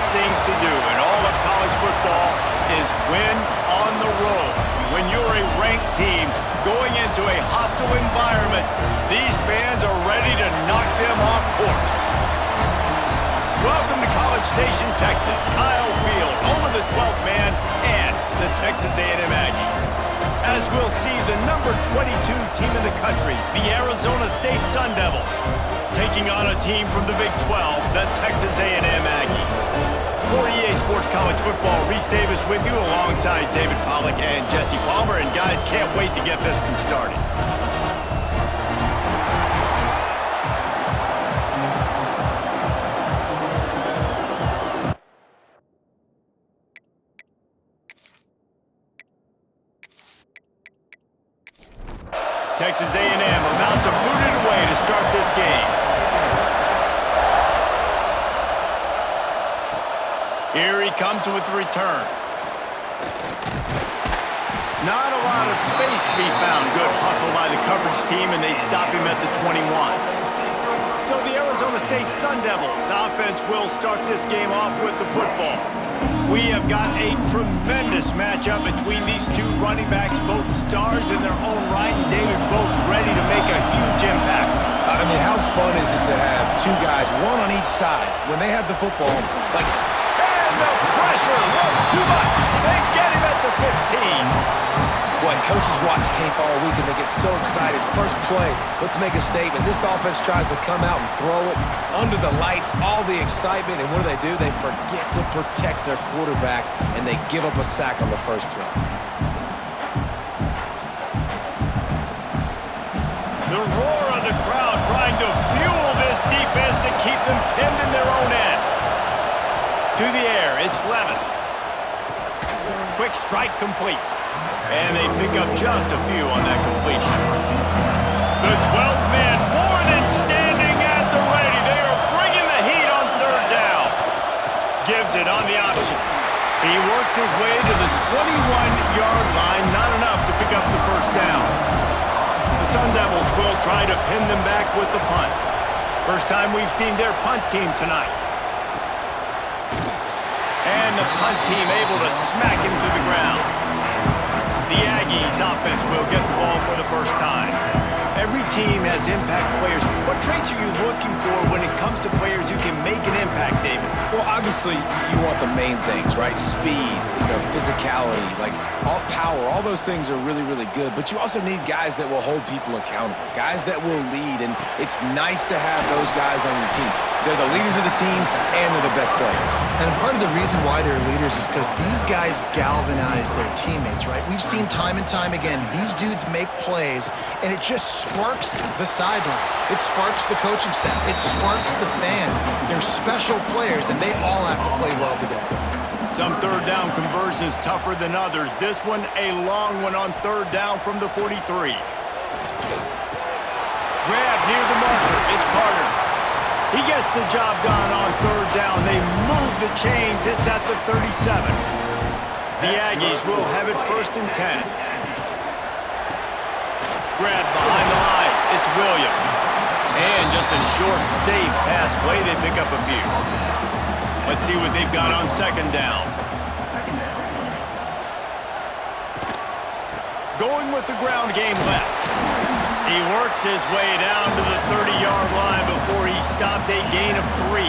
things to do in all of college football is win on the road. When you're a ranked team going into a hostile environment, these fans are ready to knock them off course. Welcome to College Station, Texas. Kyle Field over the 12th man and the Texas A&M Aggies. As we'll see the number 22 team in the country, the Arizona State Sun Devils, taking on a team from the Big 12, the Texas A&M Aggies. For EA Sports College Football, Reese Davis with you alongside David Pollack and Jesse Palmer. And guys, can't wait to get this one started. Texas A&M about to boot it away to start this game. Here he comes with the return. Not a lot of space to be found. Good hustle by the coverage team, and they stop him at the 21. So the Arizona State Sun Devils offense will start this game off with the football. We have got a tremendous matchup between these two running backs, both stars in their own right, and David, both ready to make a huge impact. I mean, how fun is it to have two guys, one on each side, when they have the football? And the pressure was too much. They get him at the 15. Boy, coaches watch tape all week and they get so excited. First play, let's make a statement. This offense tries to come out and throw it under the lights, all the excitement, and what do? They forget to protect their quarterback, and they give up a sack on the first play. The roar of the crowd trying to fuel this defense to keep them pinned in their own end. To the air, it's Levin. Quick strike complete. And they pick up just a few on that completion. The 12th man more than standing at the ready. They are bringing the heat on third down. Gives it on the option. He works his way to the 21-yard line. Not enough to pick up the first down. The Sun Devils will try to pin them back with the punt. First time we've seen their punt team tonight. And the punt team able to smack him to the ground. The Aggies offense will get the ball for the first time. Every team has impact players. What traits are you looking for when it comes to players who can make an impact, David? Well, obviously, you want the main things, right? Speed, physicality, all power. All those things are really, really good. But you also need guys that will hold people accountable, guys that will lead. And it's nice to have those guys on your team. They're the leaders of the team, and they're the best players. And part of the reason why they're leaders is because these guys galvanize their teammates, right? We've seen time and time again, these dudes make plays, and it just sparks the sideline. It sparks the coaching staff. It sparks the fans. They're special players, and they all have to play well today. Some third down conversions tougher than others. This one, a long one on third down from the 43. Grab near the marker. It's Carter. He gets the job done on third down. They move the chains. It's at the 37. The Aggies will have it 1st and 10. Grab behind the line. It's Williams. And just a short, safe pass play. They pick up a few. Let's see what they've got on second down. Going with the ground game left. He works his way down to the 30-yard line before he stopped a gain of 3.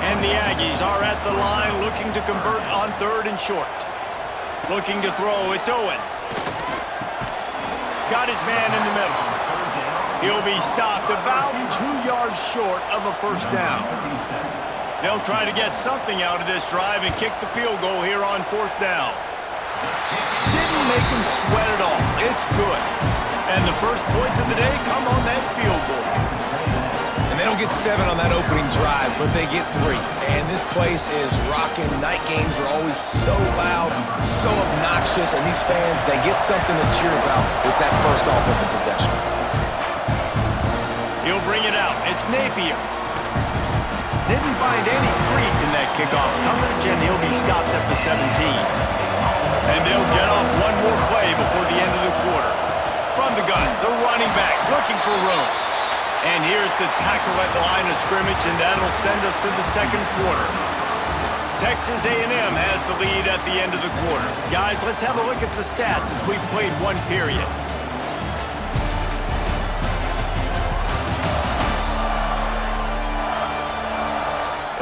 And the Aggies are at the line looking to convert on third and short. Looking to throw, it's Owens. Got his man in the middle. He'll be stopped about 2 yards short of a first down. They'll try to get something out of this drive and kick the field goal here on 4th down. Didn't make him sweat at all. It's good. And the first points of the day come on that field goal. And they don't get 7 on that opening drive, but they get 3. And this place is rocking. Night games are always so loud, so obnoxious, and these fans, they get something to cheer about with that first offensive possession. He'll bring it out. It's Napier. Didn't find any crease in that kickoff coverage, and he'll be stopped at the 17. And they'll get off one more play before the end of the quarter. From the gun, the running back looking for room. And here's the tackle at the line of scrimmage, and that'll send us to the second quarter. Texas A&M has the lead at the end of the quarter. Guys, let's have a look at the stats as we've played one period.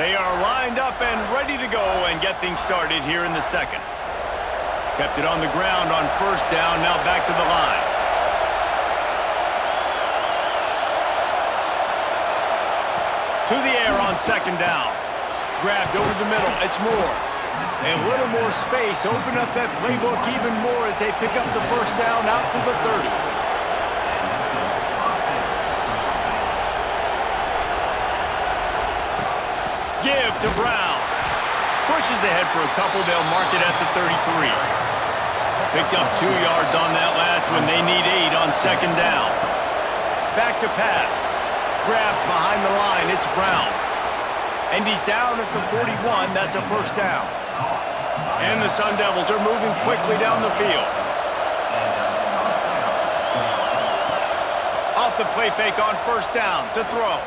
They are lined up and ready to go and get things started here in the second. Kept it on the ground on first down, now back to the line. To the air on second down. Grabbed over the middle, it's Moore. A little more space, open up that playbook even more as they pick up the first down out to the 30. Give to Brown. Pushes ahead for a couple, they'll mark it at the 33. Picked up 2 yards on that last one, they need 8 on second down. Back to pass. Grabbed behind the line, it's Brown. And he's down at the 41, that's a first down. And the Sun Devils are moving quickly down the field. Off the play fake on first down to throw.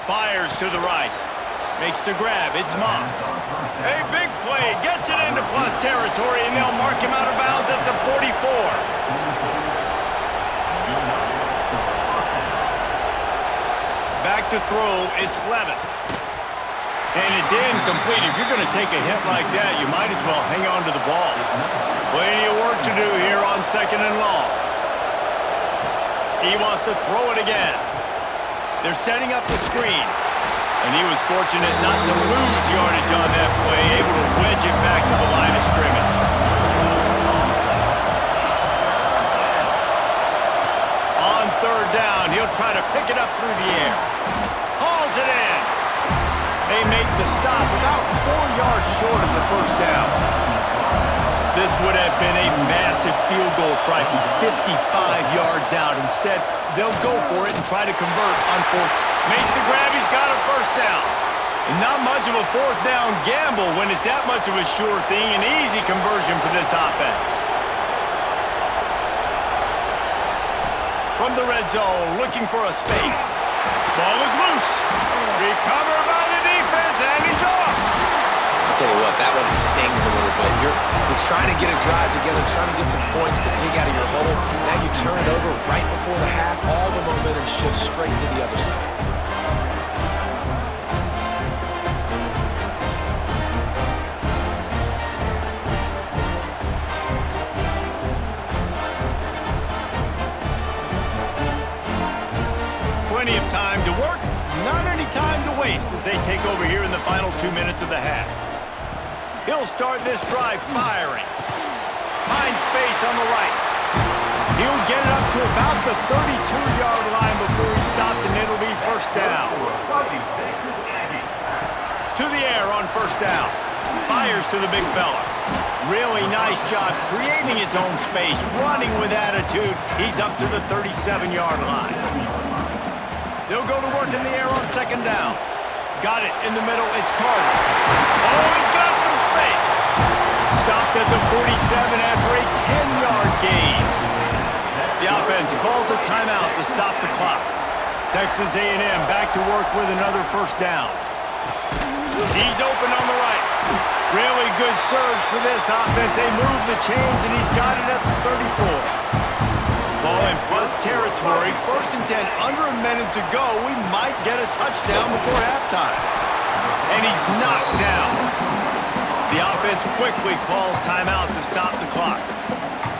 Fires to the right. Makes the grab, it's Moss. A big play, gets it into plus territory, and they'll mark him out of bounds at the 44. Back to throw, it's Levitt. And it's incomplete. If you're going to take a hit like that, you might as well hang on to the ball. Plenty of work to do here on second and long. He wants to throw it again. They're setting up the screen. And he was fortunate not to lose yardage on that play, able to wedge it back to the line of scrimmage. On third down, he'll try to pick it up through the air. Hauls it in. They make the stop about 4 yards short of the first down. This would have been a massive field goal try from 55 yards out. Instead, they'll go for it and try to convert on fourth. Makes the grab, he's got a first down. And not much of a fourth down gamble when it's that much of a sure thing. An easy conversion for this offense. From the red zone, looking for a space. Ball is loose. Recovered by the defense, and he's off. I'll tell you what, that one stings a little bit. You're trying to get a drive together, trying to get some points to dig out of your hole. Now you turn it over right before the half. All the momentum shifts straight to the other side. Plenty of time to work, not any time to waste as they take over here in the final 2 minutes of the half. He'll start this drive firing. Finds space on the right. He'll get it up to about the 32-yard line before he's stopped, and it'll be first down. To the air on first down. Fires to the big fella. Really nice job creating his own space, running with attitude. He's up to the 37-yard line. They'll go to work in the air on second down. Got it in the middle, it's Carter. Oh, he's got some space. Stopped at the 47 after a 10-yard gain. The offense calls a timeout to stop the clock. Texas A&M back to work with another first down. He's open on the right. Really good surge for this offense. They move the chains, and he's got it at the 34. Ball in plus territory, first and 10, under a minute to go. We might get a touchdown before halftime. And he's knocked down. The offense quickly calls timeout to stop the clock.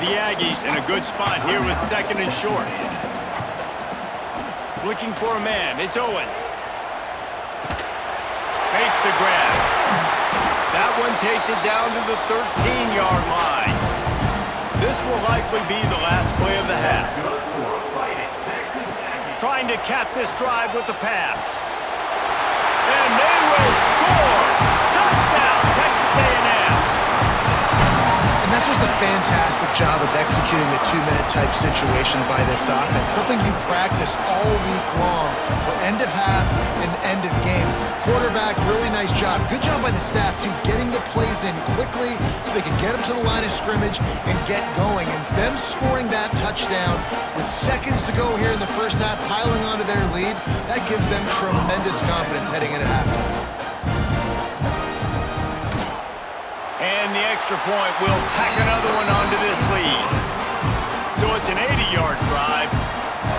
The Aggies in a good spot here with second and short. Looking for a man, it's Owens. Makes the grab. That one takes it down to the 13-yard line. This will likely be the last play of the half. Trying to cap this drive with the pass. And they will score! Touchdown, Texas A&M! And that's just a fantastic job of executing the 2-minute type situation by this offense. Something you practice all week long for end of half and end of game. Quarterback, really nice job. Good job by the staff, too, getting the plays in quickly so they can get them to the line of scrimmage and get going. And them scoring that touchdown with seconds to go here in the first half, piling onto their lead, that gives them tremendous confidence heading into halftime. extra point will tack another one onto this lead. So it's an 80-yard drive.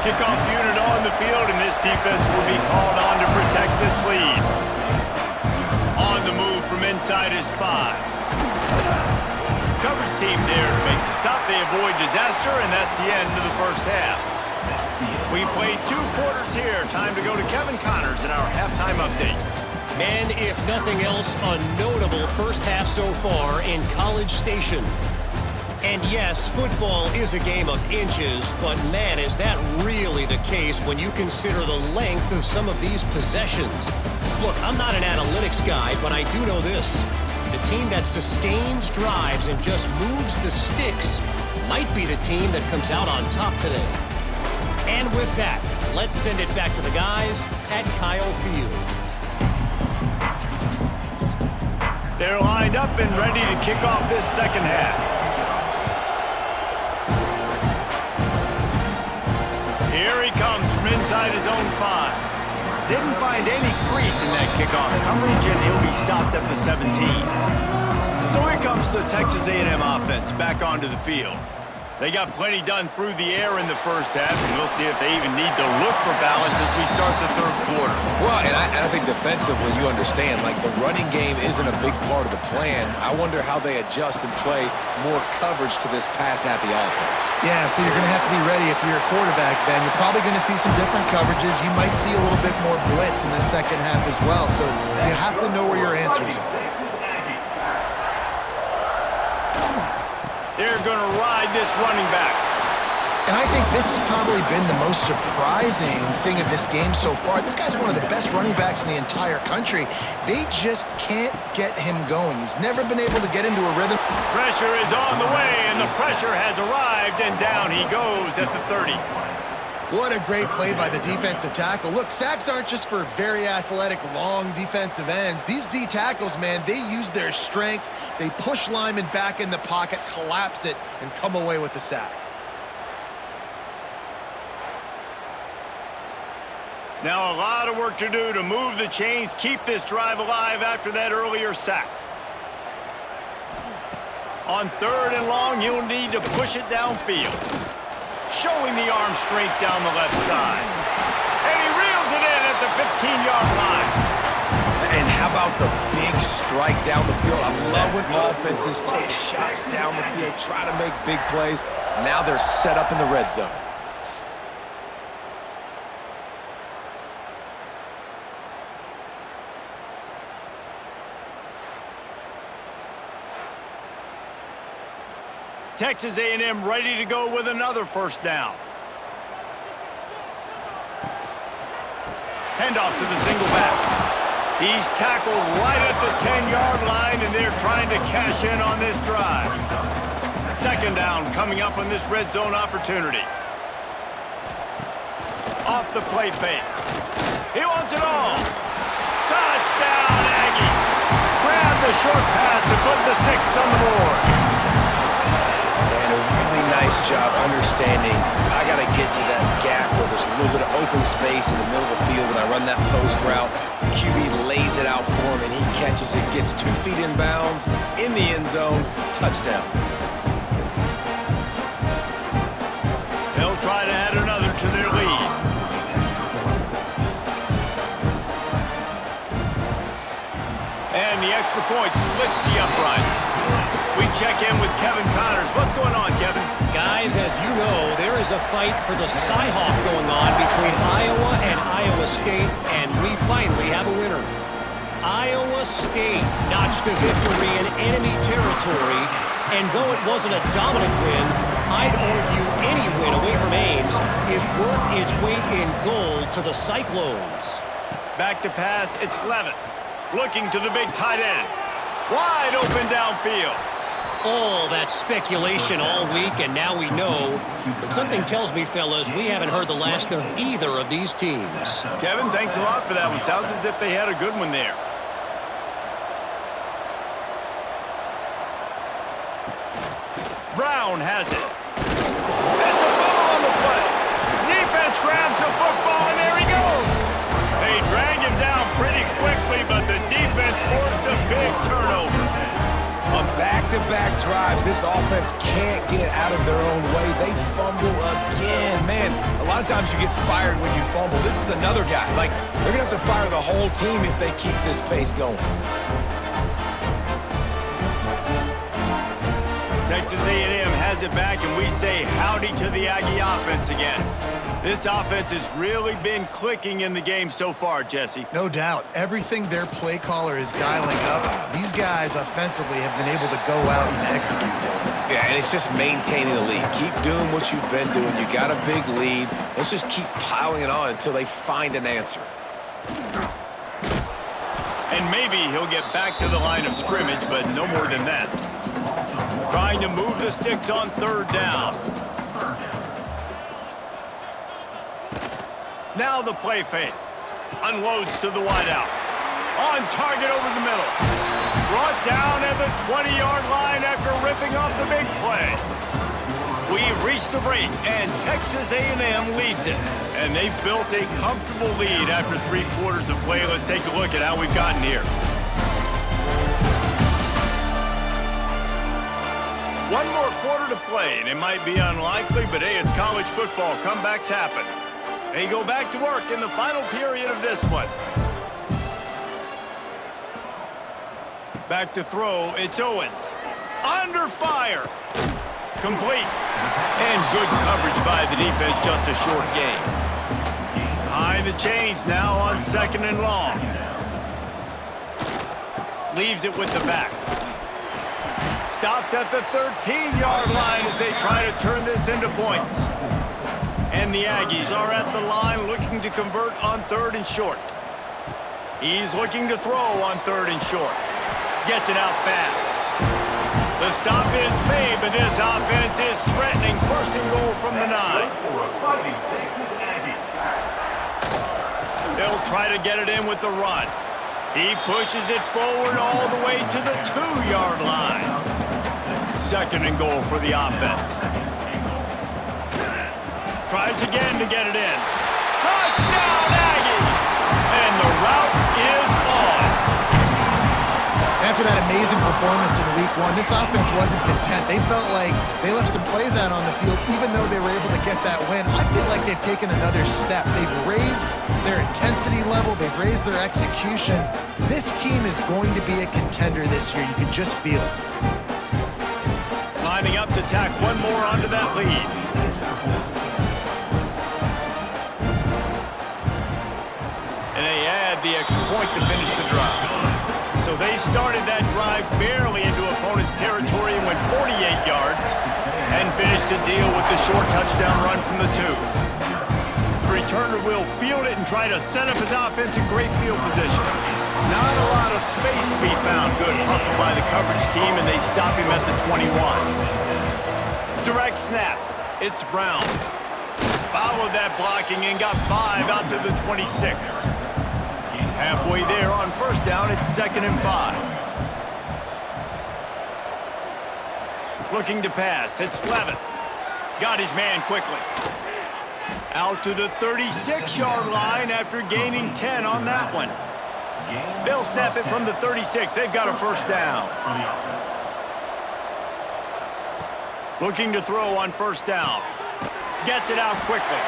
Kickoff unit on the field, and this defense will be called on to protect this lead. On the move from inside is 5. Coverage team there to make the stop. They avoid disaster, and that's the end of the first half. We played 2 quarters here. Time to go to Kevin Connors in our halftime update. And if nothing else, a notable first half so far in College Station. And yes, football is a game of inches, but man, is that really the case when you consider the length of some of these possessions. Look, I'm not an analytics guy, but I do know this. The team that sustains drives and just moves the sticks might be the team that comes out on top today. And with that, let's send it back to the guys at Kyle Field. They're lined up and ready to kick off this second half. Here he comes from inside his own 5. Didn't find any crease in that kickoff coverage, and he'll be stopped at the 17. So here comes the Texas A&M offense back onto the field. They got plenty done through the air in the first half, and we'll see if they even need to look for balance as we start the third quarter. Well, and I think defensively, you understand, like the running game isn't a big part of the plan. I wonder how they adjust and play more coverage to this pass-happy offense. Yeah, so you're going to have to be ready if you're a quarterback, Ben. You're probably going to see some different coverages. You might see a little bit more blitz in the second half as well, so you have to know where your answers are. They're going to ride this running back. And I think this has probably been the most surprising thing of this game so far. This guy's one of the best running backs in the entire country. They just can't get him going. He's never been able to get into a rhythm. Pressure is on the way, and the pressure has arrived, and down he goes at the 30. What a great play by the defensive tackle. Look, sacks aren't just for very athletic, long defensive ends. These D tackles, man, they use their strength. They push linemen back in the pocket, collapse it, and come away with the sack. Now a lot of work to do to move the chains, keep this drive alive after that earlier sack. On 3rd and long, he'll need to push it downfield. Showing the arm strength down the left side. And he reels it in at the 15-yard line. And how about the big strike down the field? I love when offenses take shots down the field, try to make big plays. Now they're set up in the red zone. Texas A&M ready to go with another first down. Handoff to the single back. He's tackled right at the 10-yard line, and they're trying to cash in on this drive. Second down coming up on this red zone opportunity. Off the play fake. He wants it all. Touchdown, Aggie. Grab the short pass to put the 6 on the board. Really nice job understanding I got to get to that gap where there's a little bit of open space in the middle of the field when I run that post route. QB lays it out for him, and he catches it, gets 2 feet in bounds, in the end zone, touchdown. They'll try to add another to their lead. And the extra point splits the uprights. We check in with Kevin Connors. What's going on, Kevin? Guys, as you know, there is a fight for the Cyhawk going on between Iowa and Iowa State, and we finally have a winner. Iowa State notched a victory in enemy territory, and though it wasn't a dominant win, I'd argue any win away from Ames is worth its weight in gold to the Cyclones. Back to pass, it's Levitt. Looking to the big tight end. Wide open downfield. All that speculation all week, and now we know. But something tells me, fellas, we haven't heard the last of either of these teams. Kevin, thanks a lot for that one. Sounds as if they had a good one there. Brown has it. It's a fumble on the play. Defense grabs the football, and there he goes. They drag him down pretty quickly, but the defense forced a big turnover. A back-to-back back-to-back drives. This offense can't get out of their own way. They fumble again. Man, a lot of times you get fired when you fumble. This is another guy. Like, they're going to have to fire the whole team if they keep this pace going. Texas A&M has it back, and we say howdy to the Aggie offense again. This offense has really been clicking in the game so far, Jesse. No doubt. Everything their play caller is dialing up, these guys offensively have been able to go out and execute it. Yeah, and it's just maintaining the lead. Keep doing what you've been doing. You got a big lead. Let's just keep piling it on until they find an answer. And maybe he'll get back to the line of scrimmage, but no more than that. Trying to move the sticks on third down. Now the play fake. Unloads to the wideout. On target over the middle. Brought down at the 20-yard line after ripping off the big play. We've reached the break, and Texas A&M leads it. And they've built a comfortable lead after 3 quarters of play. Let's take a look at how we've gotten here. One more quarter to play, and it might be unlikely, but hey, it's college football. Comebacks happen. They go back to work in the final period of this one. Back to throw, it's Owens. Under fire. Complete. And good coverage by the defense, just a short gain. High the chains now on 2nd and long. Leaves it with the back. Stopped at the 13-yard line as they try to turn this into points. And the Aggies are at the line looking to convert on 3rd and short. He's looking to throw on 3rd and short. Gets it out fast. The stop is made, but this offense is threatening 1st and goal from the 9. They'll try to get it in with the run. He pushes it forward all the way to the 2-yard line. 2nd and goal for the offense. Tries again to get it in. Touchdown, Aggies! And the route is on. After that amazing performance in week 1, this offense wasn't content. They felt like they left some plays out on the field, even though they were able to get that win. I feel like they've taken another step. They've raised their intensity level. They've raised their execution. This team is going to be a contender this year. You can just feel it. Lining up to tack one more onto that lead. And they add the extra point to finish the drive. So they started that drive barely into opponent's territory and went 48 yards and finished the deal with the short touchdown run from the 2. The returner will field it and try to set up his offense in great field position. Not a lot of space to be found. Good hustle by the coverage team, and they stop him at the 21. Direct snap. It's Brown. Followed that blocking and got 5 out to the 26. Halfway there on 1st down, it's 2nd and 5. Looking to pass, it's Levin. Got his man quickly. Out to the 36-yard line after gaining 10 on that one. They'll snap it from the 36. They've got a 1st down. Looking to throw on 1st down. Gets it out quickly.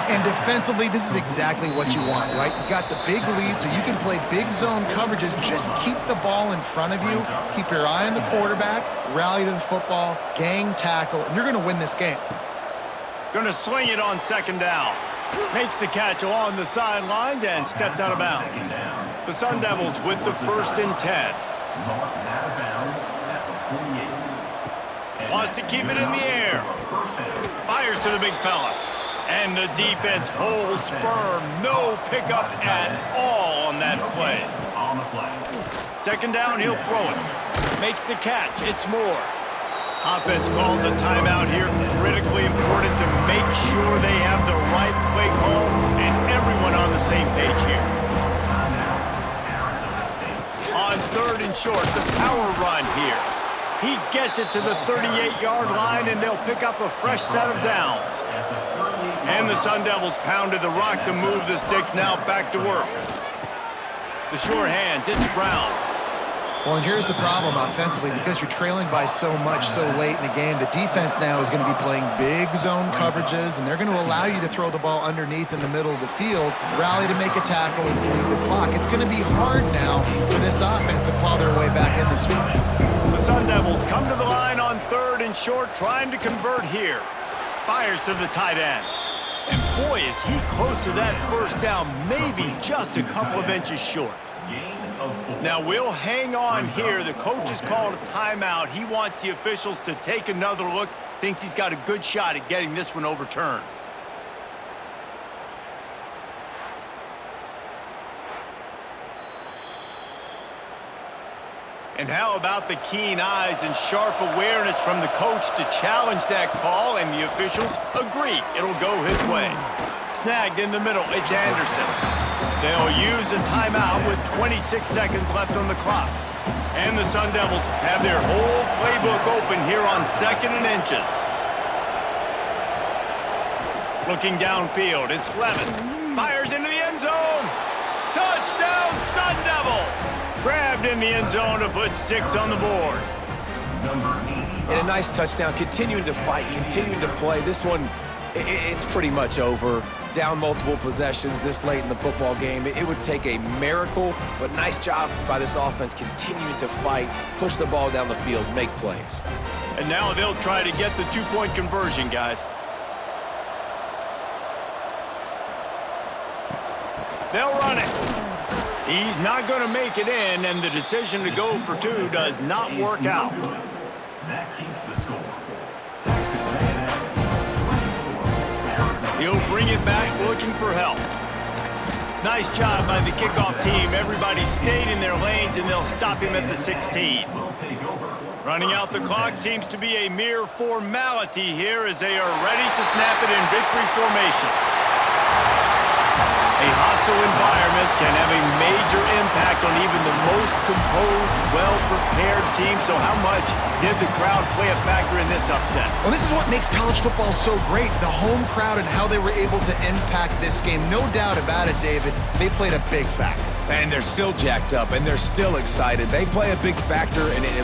And defensively, this is exactly what you want, right? You got the big lead, so you can play big zone coverages. Just keep the ball in front of you. Keep your eye on the quarterback. Rally to the football. Gang tackle. And you're going to win this game. Going to swing it on 2nd down. Makes the catch along the sidelines and steps out of bounds. The Sun Devils with the 1st and 10. Wants to keep it in the air. Fires to the big fella. And the defense holds firm. No pickup at all on that play. 2nd down, he'll throw it. Makes the catch. It's Moore. Offense calls a timeout here. Critically important to make sure they have the right play call and everyone on the same page here. On 3rd and short, the power run here. He gets it to the 38-yard line, and they'll pick up a fresh set of downs. And the Sun Devils pounded the rock to move the sticks, now back to work. The sure hands, it's Brown. Well, and here's the problem offensively. Because you're trailing by so much so late in the game, the defense now is going to be playing big zone coverages, and they're going to allow you to throw the ball underneath in the middle of the field, rally to make a tackle, and bleed the clock. It's going to be hard now for this offense to claw their way back in this one. The Sun Devils come to the line on 3rd and short, trying to convert here. Fires to the tight end. And boy, is he close to that first down, maybe just a couple of inches short. Now we'll hang on here. The coach has called a timeout. He wants the officials to take another look. Thinks he's got a good shot at getting this one overturned. And how about the keen eyes and sharp awareness from the coach to challenge that call, and the officials agree it'll go his way. Snagged in the middle, it's Anderson. They'll use a timeout with 26 seconds left on the clock. And the Sun Devils have their whole playbook open here on 2nd and inches. Looking downfield, it's Levin. Fires into the end zone. Touchdown, Sun Devils! Grabbed in the end zone to put 6 on the board. And a nice touchdown, continuing to fight, continuing to play. This one, it's pretty much over. Down multiple possessions this late in the football game. It would take a miracle, but nice job by this offense continuing to fight, push the ball down the field, make plays. And now they'll try to get the 2-point conversion, guys. They'll run it. He's not going to make it in, and the decision to go for 2 does not work out. That keeps the score. He'll bring it back looking for help. Nice job by the kickoff team. Everybody stayed in their lanes, and they'll stop him at the 16. Running out the clock seems to be a mere formality here as they are ready to snap it in victory formation. A hostile environment can have a major impact on even the most composed, well-prepared team. So how much did the crowd play a factor in this upset? Well, this is what makes college football so great, the home crowd and how they were able to impact this game. No doubt about it, David, they played a big factor. And they're still jacked up, and they're still excited. They play a big factor, and it